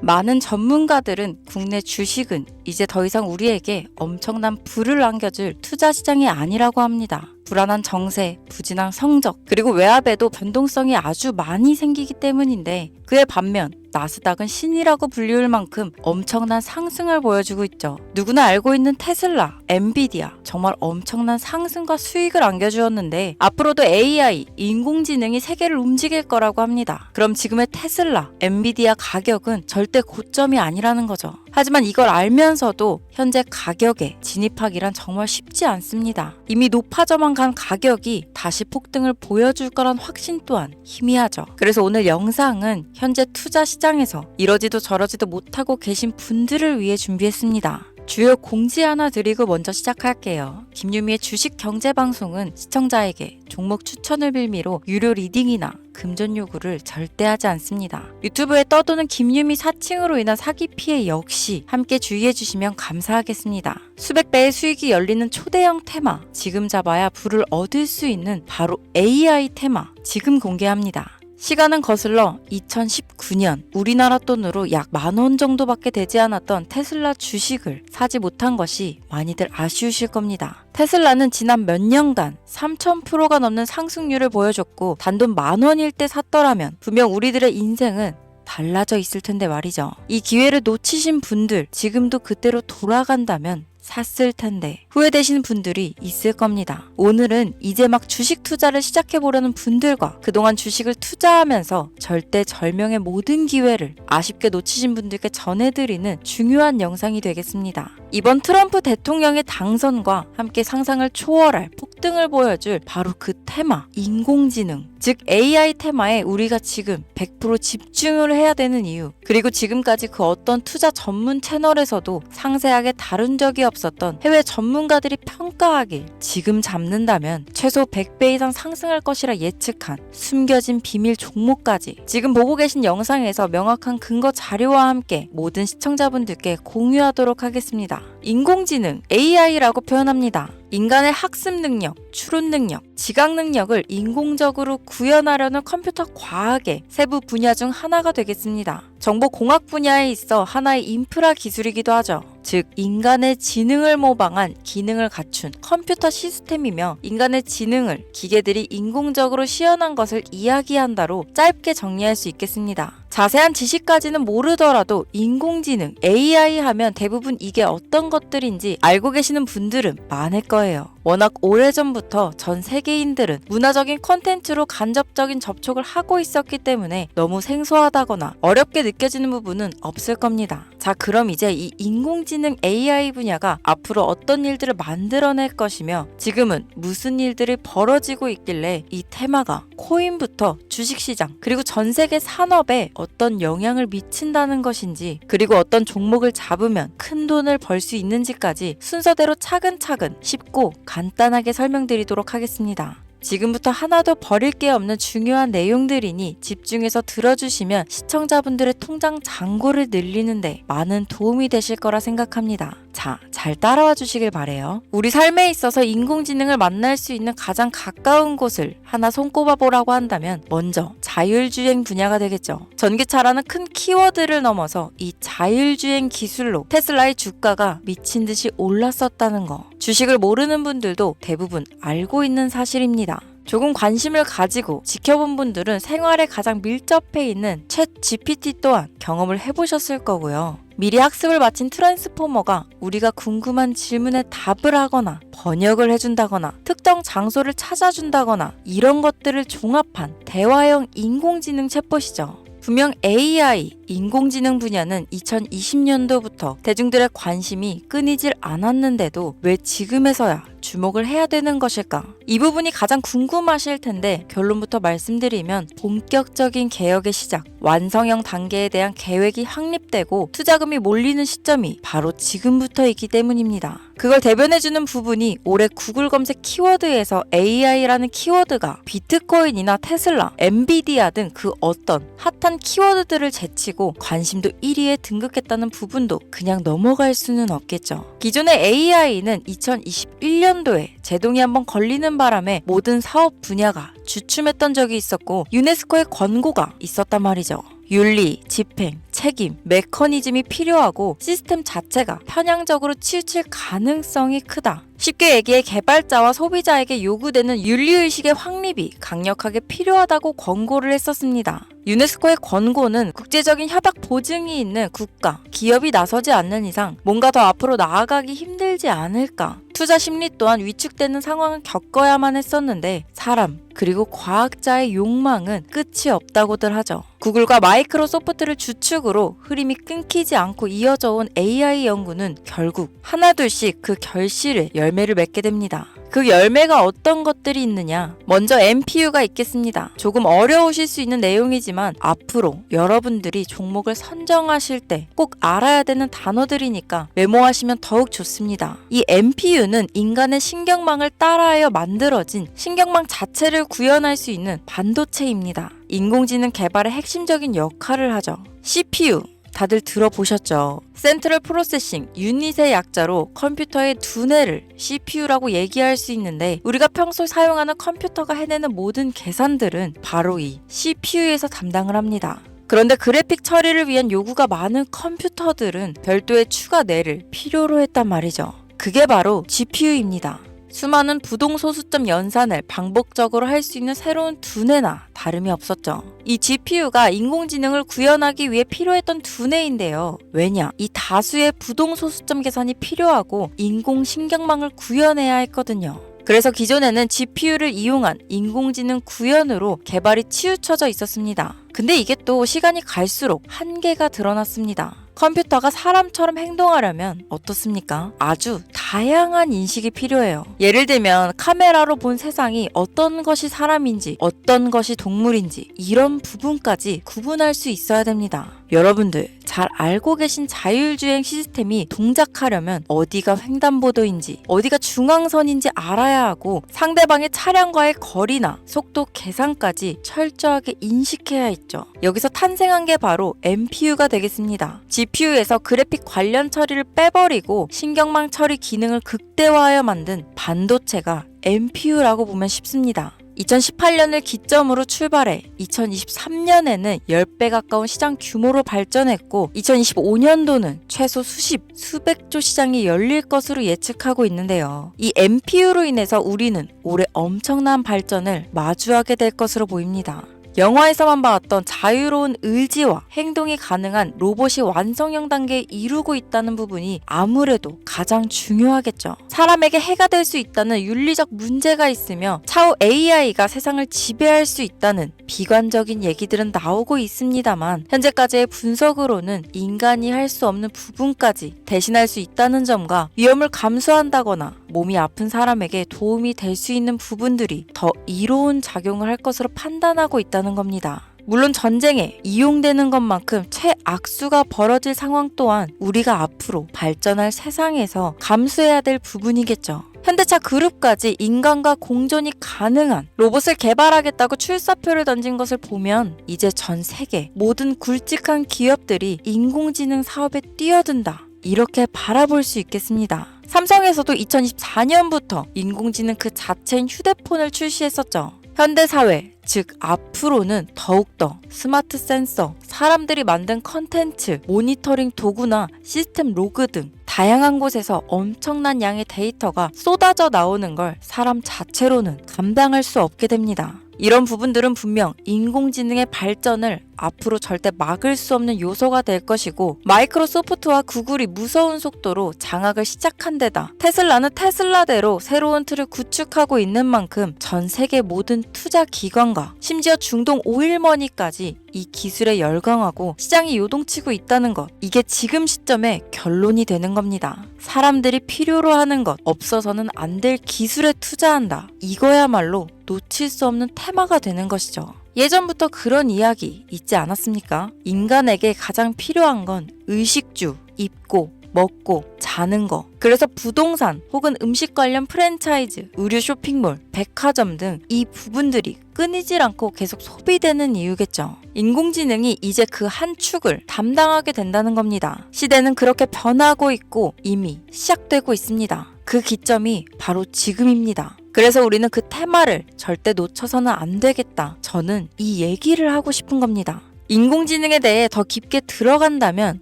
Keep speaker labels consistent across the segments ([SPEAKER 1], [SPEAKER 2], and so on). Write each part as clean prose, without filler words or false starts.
[SPEAKER 1] 많은 전문가들은 국내 주식은 이제 더 이상 우리에게 엄청난 부를 안겨줄 투자 시장이 아니라고 합니다. 불안한 정세, 부진한 성적, 그리고 외압에도 변동성이 아주 많이 생기기 때문인데, 그에 반면 나스닥은 신이라고 불리울 만큼 엄청난 상승을 보여주고 있죠. 누구나 알고 있는 테슬라, 엔비디아, 정말 엄청난 상승과 수익을 안겨주었는데 앞으로도 AI, 인공지능이 세계를 움직일 거라고 합니다. 그럼 지금의 테슬라, 엔비디아 가격은 절대 고점이 아니라는 거죠. 하지만 이걸 알면서도 현재 가격에 진입하기란 정말 쉽지 않습니다. 이미 높아져만 간 가격이 다시 폭등을 보여줄 거란 확신 또한 희미하죠. 그래서 오늘 영상은 현재 투자 시장에서 이러지도 저러지도 못하고 계신 분들을 위해 준비했습니다. 주요 공지 하나 드리고 먼저 시작할게요. 김유미의 주식 경제 방송은 시청자에게 종목 추천을 빌미로 유료 리딩이나 금전 요구를 절대 하지 않습니다. 유튜브에 떠도는 김유미 사칭으로 인한 사기 피해 역시 함께 주의해 주시면 감사하겠습니다. 수백 배의 수익이 열리는 초대형 테마, 지금 잡아야 부를 얻을 수 있는 바로 AI 테마, 지금 공개합니다. 시간은 거슬러 2019년 우리나라 돈으로 약 10,000원 정도밖에 되지 않았던 테슬라 주식을 사지 못한 것이 많이들 아쉬우실 겁니다. 테슬라는 지난 몇 년간 3000%가 넘는 상승률을 보여줬고 단돈 10,000원일 때 샀더라면 분명 우리들의 인생은 달라져 있을 텐데 말이죠. 이 기회를 놓치신 분들, 지금도 그때로 돌아간다면 샀을 텐데 후회되시는 분들이 있을 겁니다. 오늘은 이제 막 주식 투자를 시작해보려는 분들과 그동안 주식을 투자하면서 절대절명의 모든 기회를 아쉽게 놓치신 분들께 전해드리는 중요한 영상이 되겠습니다. 이번 트럼프 대통령의 당선과 함께 상상을 초월할 폭등을 보여줄 바로 그 테마, 인공지능, 즉 AI 테마에 우리가 지금 100% 집중을 해야 되는 이유, 그리고 지금까지 그 어떤 투자 전문 채널에서도 상세하게 다룬 적이 없었던 해외 전문가들이 평가하길 지금 잡는다면 최소 100배 이상 상승할 것이라 예측한 숨겨진 비밀 종목까지 지금 보고 계신 영상에서 명확한 근거 자료와 함께 모든 시청자분들께 공유하도록 하겠습니다. 인공지능, AI라고 표현합니다. 인간의 학습 능력, 추론 능력, 지각 능력을 인공적으로 구현하려는 컴퓨터 과학의 세부 분야 중 하나가 되겠습니다. 정보공학 분야에 있어 하나의 인프라 기술이기도 하죠. 즉 인간의 지능을 모방한 기능을 갖춘 컴퓨터 시스템이며 인간의 지능을 기계들이 인공적으로 시연한 것을 이야기한다로 짧게 정리할 수 있겠습니다. 자세한 지식까지는 모르더라도 인공지능, AI 하면 대부분 이게 어떤 것들인지 알고 계시는 분들은 많을 거예요. 워낙 오래전부터 전 세계인들은 문화적인 콘텐츠로 간접적인 접촉을 하고 있었기 때문에 너무 생소하다거나 어렵게 느껴지는 부분은 없을 겁니다. 자, 그럼 이제 이 인공지능 AI 분야가 앞으로 어떤 일들을 만들어낼 것이며 지금은 무슨 일들이 벌어지고 있길래 이 테마가 코인부터 주식시장 그리고 전 세계 산업에 어떤 영향을 미친다는 것인지, 그리고 어떤 종목을 잡으면 큰 돈을 벌 수 있는지까지 순서대로 차근차근 쉽고 간단하게 설명드리도록 하겠습니다. 지금부터 하나도 버릴 게 없는 중요한 내용들이니 집중해서 들어주시면 시청자분들의 통장 잔고를 늘리는데 많은 도움이 되실 거라 생각합니다. 자, 잘 따라와 주시길 바래요. 우리 삶에 있어서 인공지능을 만날 수 있는 가장 가까운 곳을 하나 손꼽아 보라고 한다면 먼저 자율주행 분야가 되겠죠. 전기차라는 큰 키워드를 넘어서 이 자율주행 기술로 테슬라의 주가가 미친 듯이 올랐었다는 거, 주식을 모르는 분들도 대부분 알고 있는 사실입니다. 조금 관심을 가지고 지켜본 분들은 생활에 가장 밀접해 있는 챗 GPT 또한 경험을 해보셨을 거고요. 미리 학습을 마친 트랜스포머가 우리가 궁금한 질문에 답을 하거나 번역을 해준다거나 특정 장소를 찾아준다거나 이런 것들을 종합한 대화형 인공지능 챗봇이죠. 분명 AI, 인공지능 분야는 2020년도부터 대중들의 관심이 끊이질 않았는데도 왜 지금에서야 주목을 해야 되는 것일까? 이 부분이 가장 궁금하실 텐데 결론부터 말씀드리면 본격적인 개혁의 시작, 완성형 단계에 대한 계획이 확립되고 투자금이 몰리는 시점이 바로 지금부터이기 때문입니다. 그걸 대변해주는 부분이 올해 구글 검색 키워드에서 AI라는 키워드가 비트코인이나 테슬라, 엔비디아 등 그 어떤 핫한 키워드들을 제치고 관심도 1위에 등극했다는 부분도 그냥 넘어갈 수는 없겠죠. 기존의 AI는 2021년도에 제동이 한번 걸리는 바람에 모든 사업 분야가 주춤했던 적이 있었고 유네스코의 권고가 있었단 말이죠. 윤리, 집행, 책임, 메커니즘이 필요하고 시스템 자체가 편향적으로 치우칠 가능성이 크다. 쉽게 얘기해 개발자와 소비자에게 요구되는 윤리의식의 확립이 강력하게 필요하다고 권고를 했었습니다. 유네스코의 권고는 국제적인 협약 보증이 있는 국가, 기업이 나서지 않는 이상 뭔가 더 앞으로 나아가기 힘들지 않을까. 투자 심리 또한 위축되는 상황을 겪어야만 했었는데 사람, 그리고 과학자의 욕망은 끝이 없다고들 하죠. 구글과 마이크로소프트를 주축으로 흐름이 끊기지 않고 이어져 온 AI 연구는 결국 하나둘씩 그 결실의 열매를 맺게 됩니다. 그 열매가 어떤 것들이 있느냐? 먼저 NPU가 있겠습니다. 조금 어려우실 수 있는 내용이지만 앞으로 여러분들이 종목을 선정하실 때 꼭 알아야 되는 단어들이니까 메모하시면 더욱 좋습니다. 이 NPU는 인간의 신경망을 따라하여 만들어진 신경망 자체를 구현할 수 있는 반도체입니다. 인공지능 개발의 핵심적인 역할을 하죠. CPU 다들 들어보셨죠? 센트럴 프로세싱 유닛의 약자로 컴퓨터의 두뇌를 CPU라고 얘기할 수 있는데 우리가 평소 사용하는 컴퓨터가 해내는 모든 계산들은 바로 이 CPU에서 담당을 합니다. 그런데 그래픽 처리를 위한 요구가 많은 컴퓨터들은 별도의 추가 뇌를 필요로 했단 말이죠. 그게 바로 GPU입니다. 수많은 부동소수점 연산을 반복적으로 할 수 있는 새로운 두뇌나 다름이 없었죠. 이 GPU가 인공지능을 구현하기 위해 필요했던 두뇌인데요. 왜냐? 이 다수의 부동소수점 계산이 필요하고 인공신경망을 구현해야 했거든요. 그래서 기존에는 GPU를 이용한 인공지능 구현으로 개발이 치우쳐져 있었습니다. 근데 이게 또 시간이 갈수록 한계가 드러났습니다. 컴퓨터가 사람처럼 행동하려면 어떻습니까? 아주 다양한 인식이 필요해요. 예를 들면 카메라로 본 세상이 어떤 것이 사람인지 어떤 것이 동물인지 이런 부분까지 구분할 수 있어야 됩니다. 여러분들 잘 알고 계신 자율주행 시스템이 동작하려면 어디가 횡단보도인지 어디가 중앙선인지 알아야 하고 상대방의 차량과의 거리나 속도 계산까지 철저하게 인식해야 있죠. 여기서 탄생한 게 바로 NPU가 되겠습니다. GPU에서 그래픽 관련 처리를 빼버리고 신경망 처리 기능을 극대화하여 만든 반도체가 NPU라고 보면 쉽습니다. 2018년을 기점으로 출발해 2023년에는 10배 가까운 시장 규모로 발전했고 2025년도는 최소 수백조 시장이 열릴 것으로 예측하고 있는데요. 이 NPU로 인해서 우리는 올해 엄청난 발전을 마주하게 될 것으로 보입니다. 영화에서만 봤던 자유로운 의지와 행동이 가능한 로봇이 완성형 단계에 이루고 있다는 부분이 아무래도 가장 중요하겠죠. 사람에게 해가 될 수 있다는 윤리적 문제가 있으며 차후 AI가 세상을 지배할 수 있다는 비관적인 얘기들은 나오고 있습니다만 현재까지의 분석으로는 인간이 할 수 없는 부분까지 대신할 수 있다는 점과 위험을 감수한다거나 몸이 아픈 사람에게 도움이 될 수 있는 부분들이 더 이로운 작용을 할 것으로 판단하고 있다는 겁니다. 물론 전쟁에 이용되는 것만큼 최악수가 벌어질 상황 또한 우리가 앞으로 발전할 세상에서 감수해야 될 부분이겠죠. 현대차 그룹까지 인간과 공존이 가능한 로봇을 개발하겠다고 출사표를 던진 것을 보면 이제 전 세계 모든 굵직한 기업들이 인공지능 사업에 뛰어든다. 이렇게 바라볼 수 있겠습니다. 삼성에서도 2024년부터 인공지능 그 자체인 휴대폰을 출시했었죠. 현대사회, 즉 앞으로는 더욱더 스마트 센서, 사람들이 만든 컨텐츠, 모니터링 도구나 시스템 로그 등 다양한 곳에서 엄청난 양의 데이터가 쏟아져 나오는 걸 사람 자체로는 감당할 수 없게 됩니다. 이런 부분들은 분명 인공지능의 발전을 앞으로 절대 막을 수 없는 요소가 될 것이고 마이크로소프트와 구글이 무서운 속도로 장악을 시작한 데다 테슬라는 테슬라대로 새로운 틀을 구축하고 있는 만큼 전 세계 모든 투자 기관과 심지어 중동 오일머니까지 이 기술에 열광하고 시장이 요동치고 있다는 것, 이게 지금 시점에 결론이 되는 겁니다. 사람들이 필요로 하는 것, 없어서는 안 될 기술에 투자한다. 이거야말로 놓칠 수 없는 테마가 되는 것이죠. 예전부터 그런 이야기 있지 않았습니까? 인간에게 가장 필요한 건 의식주, 입고, 먹고, 자는 거. 그래서 부동산 혹은 음식 관련 프랜차이즈, 의류 쇼핑몰, 백화점 등 이 부분들이 끊이질 않고 계속 소비되는 이유겠죠. 인공지능이 이제 그 한 축을 담당하게 된다는 겁니다. 시대는 그렇게 변하고 있고 이미 시작되고 있습니다. 그 기점이 바로 지금입니다. 그래서 우리는 그 테마를 절대 놓쳐서는 안 되겠다. 저는 이 얘기를 하고 싶은 겁니다. 인공지능에 대해 더 깊게 들어간다면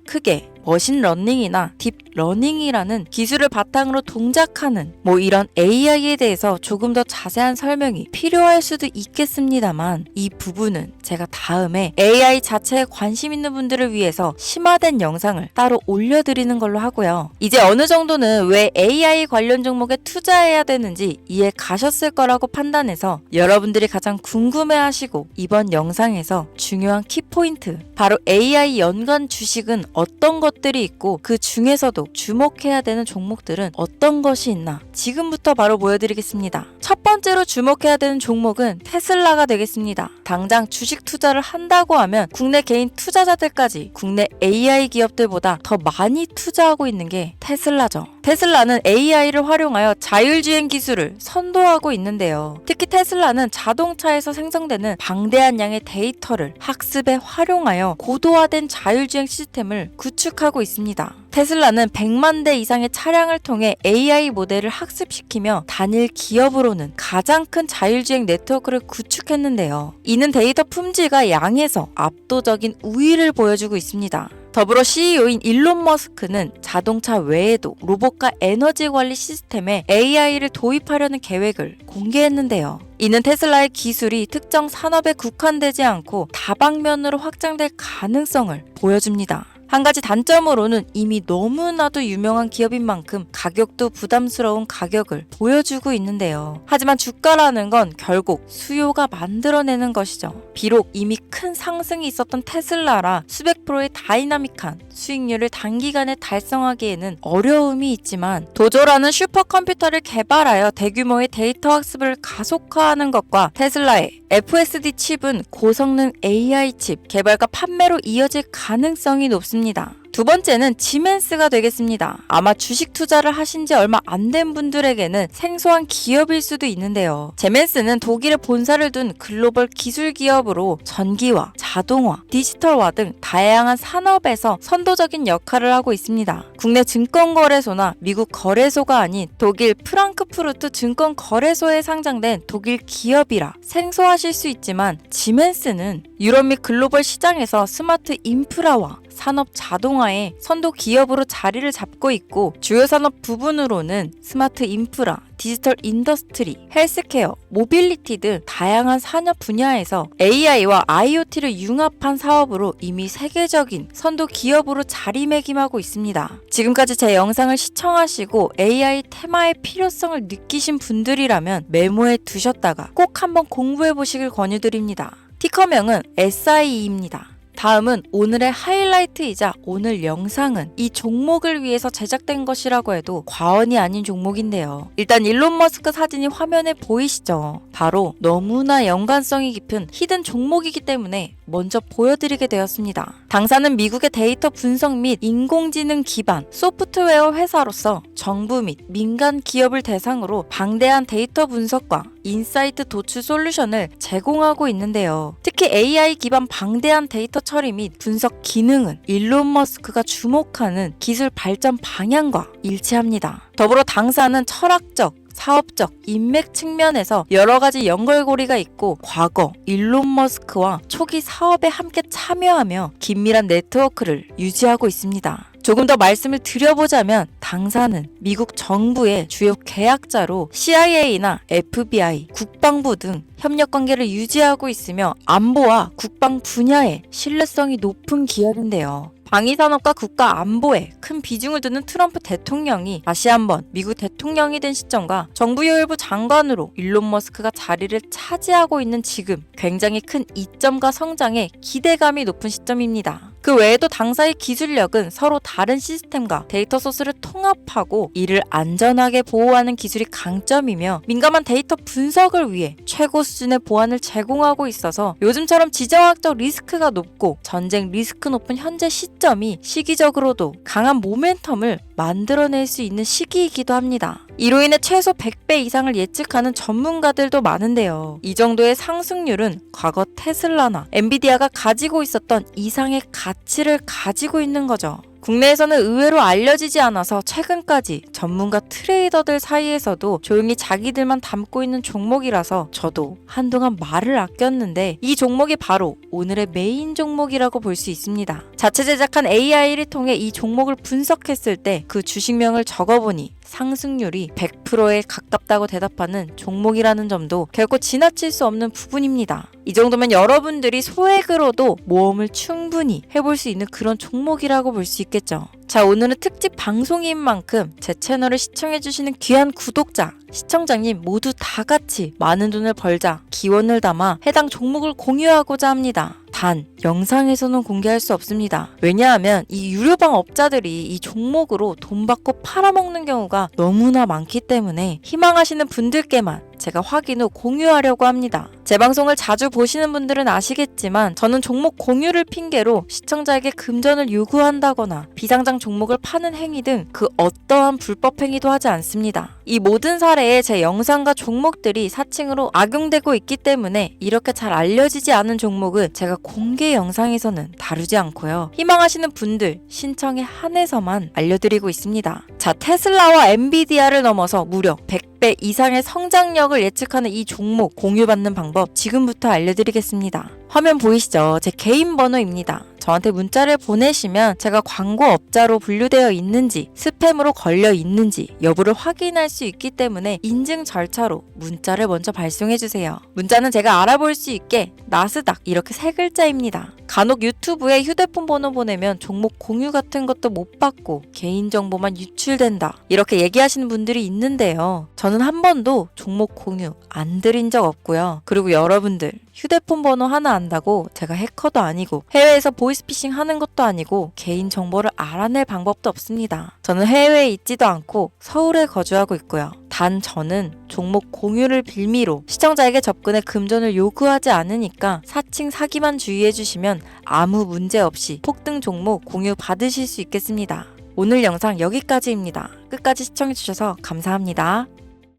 [SPEAKER 1] 크게 머신러닝이나 딥러닝이라는 기술을 바탕으로 동작하는 이런 AI에 대해서 조금 더 자세한 설명이 필요할 수도 있겠습니다만 이 부분은 제가 다음에 AI 자체에 관심 있는 분들을 위해서 심화된 영상을 따로 올려드리는 걸로 하고요. 이제 어느 정도는 왜 AI 관련 종목에 투자해야 되는지 이해 가셨을 거라고 판단해서 여러분들이 가장 궁금해하시고 이번 영상에서 중요한 키포인트 바로 AI 연관 주식은 어떤 것들이 있고 그 중에서도 주목해야 되는 종목들은 어떤 것이 있나 지금부터 바로 보여드리겠습니다. 첫 번째로 주목해야 되는 종목은 테슬라가 되겠습니다. 당장 주식 투자를 한다고 하면 국내 개인 투자자들까지 국내 AI 기업들보다 더 많이 투자하고 있는 게 테슬라죠. 테슬라는 AI를 활용하여 자율주행 기술을 선도하고 있는데요. 특히 테슬라는 자동차에서 생성되는 방대한 양의 데이터를 학습에 활용하여 고도화된 자율주행 시스템을 구축하고 있습니다. 테슬라는 100만 대 이상의 차량을 통해 AI 모델을 학습시키며 단일 기업으로는 가장 큰 자율주행 네트워크를 구축했는데요. 이는 데이터 품질과 양에서 압도적인 우위를 보여주고 있습니다. 더불어 CEO인 일론 머스크는 자동차 외에도 로봇과 에너지 관리 시스템에 AI를 도입하려는 계획을 공개했는데요. 이는 테슬라의 기술이 특정 산업에 국한되지 않고 다방면으로 확장될 가능성을 보여줍니다. 한 가지 단점으로는 이미 너무나도 유명한 기업인 만큼 가격도 부담스러운 가격을 보여주고 있는데요. 하지만 주가라는 건 결국 수요가 만들어내는 것이죠. 비록 이미 큰 상승이 있었던 테슬라라 수백 프로의 다이나믹한 수익률을 단기간에 달성하기에는 어려움이 있지만 도조라는 슈퍼컴퓨터를 개발하여 대규모의 데이터 학습을 가속화하는 것과 테슬라의 FSD 칩은 고성능 AI 칩 개발과 판매로 이어질 가능성이 높습니다. 두 번째는 지멘스가 되겠습니다. 아마 주식 투자를 하신 지 얼마 안 된 분들에게는 생소한 기업일 수도 있는데요. 지멘스는 독일에 본사를 둔 글로벌 기술 기업으로 전기화, 자동화, 디지털화 등 다양한 산업에서 선도적인 역할을 하고 있습니다. 국내 증권거래소나 미국 거래소가 아닌 독일 프랑크푸르트 증권거래소에 상장된 독일 기업이라 생소하실 수 있지만 지멘스는 유럽 및 글로벌 시장에서 스마트 인프라와 산업 자동화의 선도 기업으로 자리를 잡고 있고 주요 산업 부분으로는 스마트 인프라, 디지털 인더스트리, 헬스케어, 모빌리티 등 다양한 산업 분야에서 AI와 IoT를 융합한 사업으로 이미 세계적인 선도 기업으로 자리매김하고 있습니다. 지금까지 제 영상을 시청하시고 AI 테마의 필요성을 느끼신 분들이라면 메모해 두셨다가 꼭 한번 공부해 보시길 권유드립니다. 티커명은 SIE입니다. 다음은 오늘의 하이라이트이자 오늘 영상은 이 종목을 위해서 제작된 것이라고 해도 과언이 아닌 종목인데요. 일단 일론 머스크 사진이 화면에 보이시죠? 바로 너무나 연관성이 깊은 히든 종목이기 때문에 먼저 보여드리게 되었습니다. 당사는 미국의 데이터 분석 및 인공지능 기반 소프트웨어 회사로서 정부 및 민간 기업을 대상으로 방대한 데이터 분석과 인사이트 도출 솔루션을 제공하고 있는데요. 특히 AI 기반 방대한 데이터 처리 및 분석 기능은 일론 머스크가 주목하는 기술 발전 방향과 일치합니다. 더불어 당사는 철학적, 사업적, 인맥 측면에서 여러 가지 연결고리가 있고 과거 일론 머스크와 초기 사업에 함께 참여하며 긴밀한 네트워크를 유지하고 있습니다. 조금 더 말씀을 드려보자면 당사는 미국 정부의 주요 계약자로 CIA나 FBI, 국방부 등 협력 관계를 유지하고 있으며 안보와 국방 분야에 신뢰성이 높은 기업인데요. 방위산업과 국가 안보에 큰 비중을 두는 트럼프 대통령이 다시 한번 미국 대통령이 된 시점과 정부요일부 장관으로 일론 머스크가 자리를 차지하고 있는 지금 굉장히 큰 이점과 성장에 기대감이 높은 시점입니다. 그 외에도 당사의 기술력은 서로 다른 시스템과 데이터 소스를 통합하고 이를 안전하게 보호하는 기술이 강점이며 민감한 데이터 분석을 위해 최고 수준의 보안을 제공하고 있어서 요즘처럼 지정학적 리스크가 높고 전쟁 리스크 높은 현재 시점이 시기적으로도 강한 모멘텀을 만들어낼 수 있는 시기이기도 합니다. 이로 인해 최소 100배 이상을 예측하는 전문가들도 많은데요. 이 정도의 상승률은 과거 테슬라나 엔비디아가 가지고 있었던 이상의 가치를 가지고 있는 거죠. 국내에서는 의외로 알려지지 않아서 최근까지 전문가 트레이더들 사이에서도 조용히 자기들만 담고 있는 종목이라서 저도 한동안 말을 아꼈는데 이 종목이 바로 오늘의 메인 종목이라고 볼 수 있습니다. 자체 제작한 AI를 통해 이 종목을 분석했을 때 그 주식명을 적어보니 상승률이 100%에 가깝다고 대답하는 종목이라는 점도 결코 지나칠 수 없는 부분입니다. 이 정도면 여러분들이 소액으로도 모험을 충분히 해볼 수 있는 그런 종목이라고 볼 수 있겠죠. 자, 오늘은 특집 방송인 만큼 제 채널을 시청해주시는 귀한 구독자, 시청자님 모두 다 같이 많은 돈을 벌자 기원을 담아 해당 종목을 공유하고자 합니다. 단, 영상에서는 공개할 수 없습니다. 왜냐하면 이 유료방 업자들이 이 종목으로 돈 받고 팔아먹는 경우가 너무나 많기 때문에 희망하시는 분들께만 제가 확인 후 공유하려고 합니다. 제 방송을 자주 보시는 분들은 아시겠지만 저는 종목 공유를 핑계로 시청자에게 금전을 요구한다거나 비상장 종목을 파는 행위 등 그 어떠한 불법 행위도 하지 않습니다. 이 모든 사례에 제 영상과 종목들이 사칭으로 악용되고 있기 때문에 이렇게 잘 알려지지 않은 종목은 제가 공개 영상에서는 다루지 않고요. 희망하시는 분들 신청에 한해서만 알려드리고 있습니다. 자, 테슬라와 엔비디아를 넘어서 무려 100배 이상의 성장력을 예측하는 이 종목 공유받는 방법 지금부터 알려드리겠습니다. 화면 보이시죠? 제 개인 번호입니다. 저한테 문자를 보내시면 제가 광고업자로 분류되어 있는지 스팸으로 걸려 있는지 여부를 확인할 수 있기 때문에 인증 절차로 문자를 먼저 발송해주세요. 문자는 제가 알아볼 수 있게 나스닥 이렇게 3글자입니다. 간혹 유튜브에 휴대폰 번호 보내면 종목 공유 같은 것도 못 받고 개인정보만 유출된다 이렇게 얘기하시는 분들이 있는데요. 저는 한 번도 종목 공유 안 드린 적 없고요. 그리고 여러분들 휴대폰 번호 하나 안다고 제가 해커도 아니고 해외에서 보이스피싱 하는 것도 아니고 개인정보를 알아낼 방법도 없습니다. 저는 해외에 있지도 않고 서울에 거주하고 있고요. 단 저는 종목 공유를 빌미로 시청자에게 접근해 금전을 요구하지 않으니까 사칭 사기만 주의해주시면 아무 문제 없이 폭등 종목 공유 받으실 수 있겠습니다. 오늘 영상 여기까지입니다. 끝까지 시청해주셔서 감사합니다.